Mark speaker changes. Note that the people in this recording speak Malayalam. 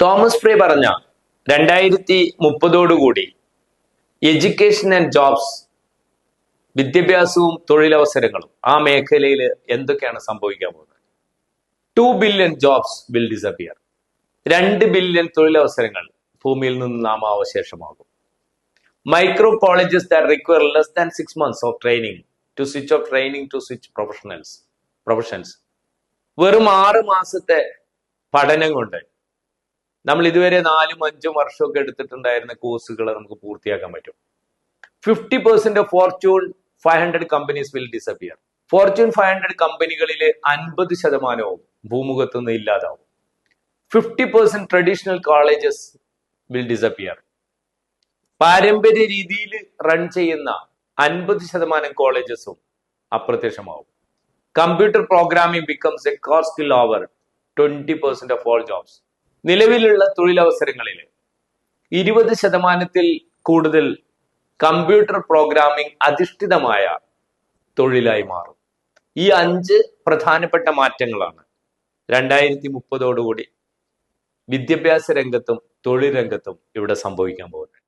Speaker 1: തോമസ് ഫ്രേ പറഞ്ഞ 2030 എഡ്യൂക്കേഷൻ ആൻഡ് ജോബ്സ്, വിദ്യാഭ്യാസവും തൊഴിലവസരങ്ങളും ആ മേഖലയിൽ എന്തൊക്കെയാണ് സംഭവിക്കാൻ പോകുന്നത്? 2 billion jobs will disappear. 2 billion തൊഴിലവസരങ്ങൾ ഭൂമിയിൽ നിന്ന് നാമാവശേഷമാകും. Micro colleges that require less than 6 months of training to switch professions. വെറും 6 മാസത്തെ പഠനം കൊണ്ട് നമ്മൾ ഇതുവരെ 4ഉം 5ഉം വർഷമൊക്കെ എടുത്തിട്ടുണ്ടായിരുന്ന കോഴ്സുകൾ നമുക്ക് പൂർത്തിയാക്കാൻ പറ്റും. 50% of Fortune 500 companies will disappear. Fortune 500 കമ്പനികളിലെ 50% ഭൂമുഖത്ത് നിന്ന് ഇല്ലാതാവും. 50% ട്രഡീഷണൽ കോളേജസ് വിൽ ഡിസപ്പിയർ. പാരമ്പര്യ രീതിയിൽ റൺ ചെയ്യുന്ന 50% കോളേജസും അപ്രത്യക്ഷമാവും. Computer programming becomes a core skill over 20% of all jobs. നിലവിലുള്ള തൊഴിലവസരങ്ങളിൽ 20% കൂടുതൽ കമ്പ്യൂട്ടർ പ്രോഗ്രാമിംഗ് അധിഷ്ഠിതമായ തൊഴിലായി മാറും. ഈ 5 പ്രധാനപ്പെട്ട മാറ്റങ്ങളാണ് 2030 വിദ്യാഭ്യാസ രംഗത്തും തൊഴിൽ രംഗത്തും ഇവിടെ സംഭവിക്കാൻ പോകുന്നത്.